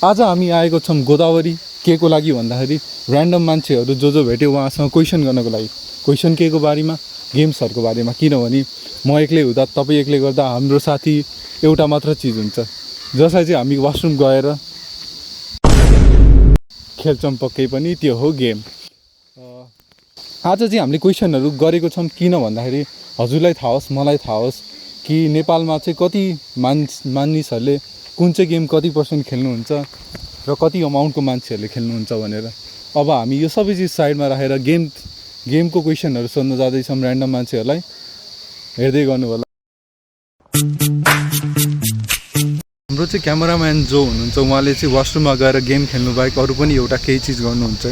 आज हामी आएको छौँ गोदावरी के को लागि भन्दाखेरि र्यान्डम मान्छेहरू जो भेट्यो उहाँसँग क्वेसन गर्नको लागि। क्वेसन के को बारेमा? गेम्सहरूको बारेमा। किनभने म एक्लै हुँदा तपाईँ एक्लै गर्दा हाम्रो साथी एउटा मात्र चिज हुन्छ जसलाई चाहिँ हामी वासरुम गएर खेल्छौँ पक्कै पनि, त्यो हो गेम। आज चाहिँ हामीले क्वेसनहरू गरेको छौँ किन भन्दाखेरि हजुरलाई थाहा होस्, मलाई थाहा होस् कि नेपालमा चाहिँ कति मानिसहरूले कुन चाहिँ गेम कति पर्सेन्ट खेल्नुहुन्छ र कति अमाउन्टको मान्छेहरूले खेल्नुहुन्छ भनेर। अब हामी यो सबै चिज साइडमा राखेर गेमको क्वेसनहरू सोध्न जाँदैछौँ र्यान्डम मान्छेहरूलाई। हेर्दै गर्नु होला। हाम्रो चाहिँ क्यामेराम्यान जो हुनुहुन्छ उहाँले चाहिँ वासरुममा गएर गेम खेल्नु बाहेक अरू पनि एउटा केही चिज गर्नुहुन्छ।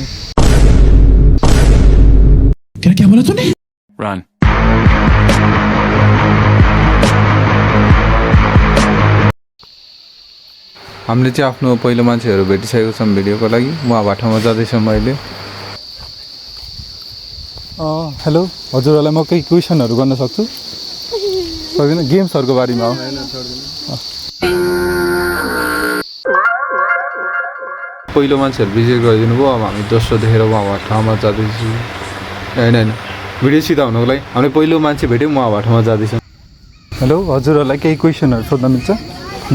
क्या बोला तूने? Run. हामीले चाहिँ आफ्नो पहिलो मान्छेहरू भेटिसकेको छौँ भिडियोको लागि। उहाँ बाटोमा जाँदैछौँ अहिले। हेलो, हजुरहरूलाई म केही क्वेसनहरू गर्न सक्छु? सक्दिनँ? गेम्सहरूको बारेमा हो। पहिलो मान्छेहरू भिजिट गरिदिनु भयो। अब हामी दोस्रो देखेर उहाँ ठाउँमा जाँदैछु। होइन भिडियो सिधा हुनुको लागि हामीले पहिलो मान्छे भेट्यौँ, उहाँ बाटोमा जाँदैछौँ। हेलो, हजुरहरूलाई केही क्वेसनहरू सोध्न मिल्छ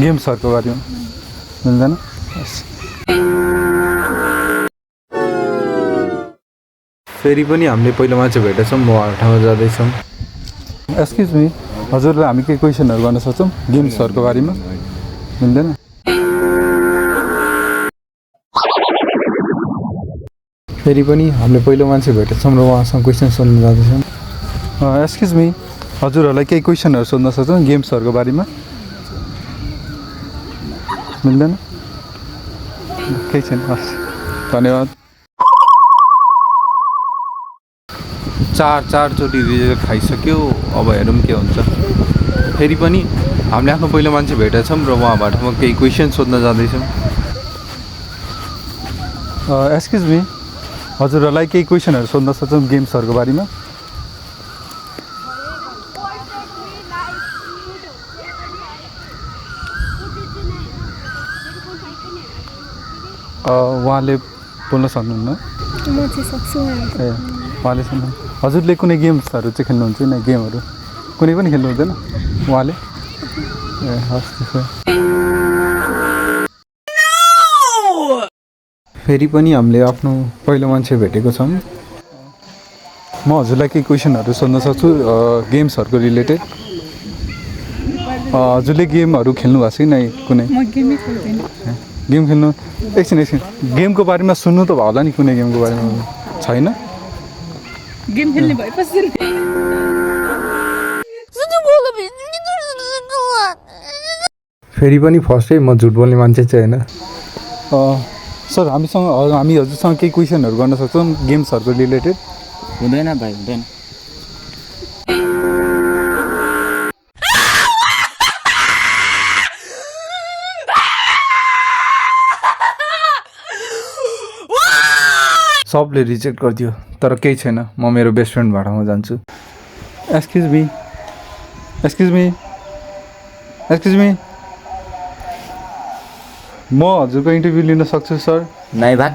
गेम्सहरूको बारेमा? मिल्दैन? फेरि पनि हामीले पहिलो मान्छे भेटेछौँ, म ठाउँमा जाँदैछौँ। एक्सक्युज मी, हजुरलाई हामी केही क्वेसनहरू गर्न सक्छौँ गेम्सहरूको बारेमा? मिल्दैन? फेरि पनि हामीले पहिलो मान्छे भेटेछौँ र उहाँसँग क्वेसन सोध्न जाँदैछौँ। एक्सक्युज मी, हजुरहरूलाई केही क्वेसनहरू सोध्न सक्छौँ गेम्सहरूको बारेमा? मिल्दैन? केही छैन, हस् धन्यवाद। चारचोटि रिजल्ट खाइसक्यो, अब हेरौँ के हुन्छ। फेरि पनि हामीले आफ्नो पहिलो मान्छे भेटेछौँ र उहाँबाट म केही क्वेसन सोध्न जाँदैछौँ। एक्सक्युज मी, हजुरहरूलाई केही क्वेसनहरू सोध्न सक्छौँ गेम्सहरूको बारेमा? उहाँले बोल्न सक्नुहुन्न? म चाहिँ सक्छु। ए, उहाँले सुन्नु। हजुरले कुनै गेम्सहरू चाहिँ खेल्नुहुन्छ? नै गेमहरू कुनै पनि खेल्नु हुँदैन उहाँले? ए हस्, त्यसो फेरि पनि हामीले आफ्नो पहिलो मान्छे भेटेको छौँ। म हजुरलाई केही क्वेसनहरू सोध्न सक्छु गेम्सहरूको रिलेटेड? हजुरले गेमहरू खेल्नु भएको छ कि नै कुनै? म गेमै खेल्दिनँ। गेम खेल्नु एकछिन गेमको बारेमा सुन्नु त भयो होला नि, कुनै गेमको बारेमा छैन? गेम खेल्ने भएपछि फेरि पनि फर्स्टै म झुट बोल्ने मान्छे चाहिँ होइन। सर, हामी हजुरसँग केही क्वेसनहरू गर्न सक्छौँ गेम्सहरूको रिलेटेड? हुँदैन भाइ, हुँदैन। सबले रिजेक्ट गरिदियो, तर केही छैन, म मेरो बेस्ट फ्रेन्ड भाडामा जान्छु। एक्सक्युज मी, म हजुरको इन्टरभ्यू लिन सक्छु सर? नहीं भाग।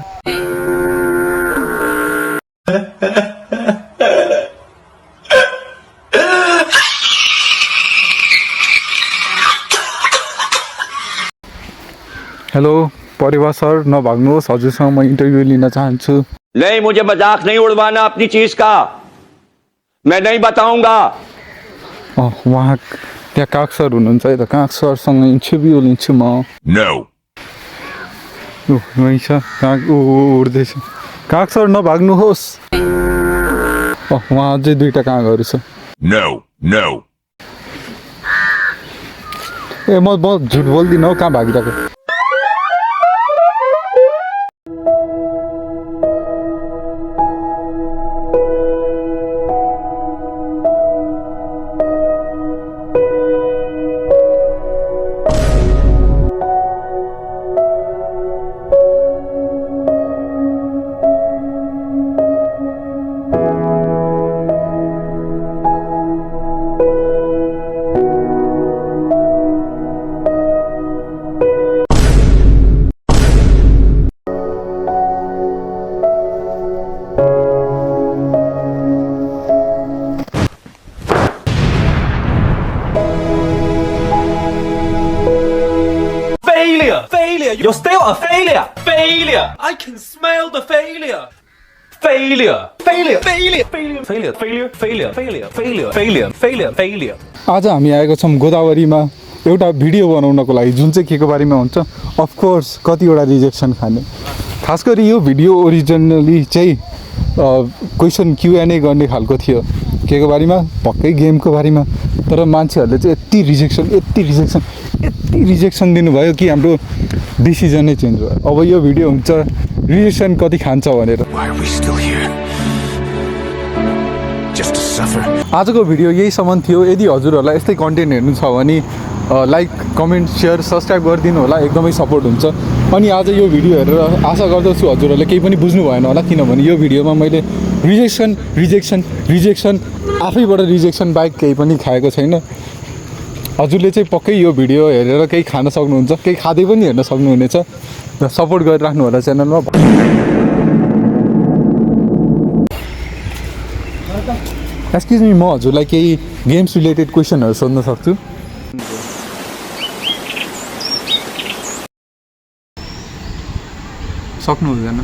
हेलो परिवार सर, नभाग्नुहोस्, हजुरसँग म इन्टरभ्यू लिन चाहन्छु। नहीं, मुझे मजाक नहीं उड़वाना अपनी चीज का, मैं नहीं बताऊंगा। उहाँ त्यहाँ काग सर हुनुहुन्छ है त, काग सरसँग इन्टरभ्यू लिन्छु म। वहीँ छ काग, उड्दैछ। काग सर नभाग्नुहोस्। उहाँ अझै दुईवटा कागहरू छ। ए म झुट बोल्दिनँ हौ, कहाँ भागिरहेको? failure. You're still a failure. Failure. I can smell the failure. Failure. Failure. Failure. Failure. Failure. Failure. Failure. Failure. Failure. Failure. Failure. Failure. आज हामी आएको छौँ गोदावरीमा एउटा भिडियो बनाउनको लागि, जुन चाहिँ के को बारेमा हुन्छ, अफकोर्स कतिवटा रिजेक्सन खाने। खास गरी यो भिडियो ओरिजिनली चाहिँ क्वेसन क्युएनए गर्ने खालको थियो, के को बारेमा, पक्कै गेमको बारेमा। तर मान्छेहरूले चाहिँ यति रिजेक्सन दिनुभयो कि हाम्रो डिसिजनै चेन्ज भयो। अब यो भिडियो हुन्छ रिजेक्सन कति खान्छ भनेर। Why are we still here? Just to suffer. आजको भिडियो यहीसम्म थियो। यदि हजुरहरूलाई यस्तै कन्टेन्ट हेर्नु छ भने लाइक, कमेन्ट, सेयर, सब्सक्राइब गरिदिनु होला, एकदमै सपोर्ट हुन्छ। अनि आज यो भिडियो हेरेर आशा गर्दछु हजुरहरूले केही पनि बुझ्नु भएन होला, किनभने यो भिडियोमा मैले रिजेक्सन आफैबाट रिजेक्सन बाहेक केही पनि खाएको छैन। हजुरले चाहिँ पक्कै यो भिडियो हेरेर केही खान सक्नुहुन्छ, केही खाँदै पनि हेर्न सक्नुहुनेछ। र सपोर्ट गरिराख्नु होला च्यानलमा। एक्सक्युज मी, म हजुरलाई केही गेम्स रिलेटेड क्वेसनहरू सोध्न सक्छु? सक्नु हुँदैन?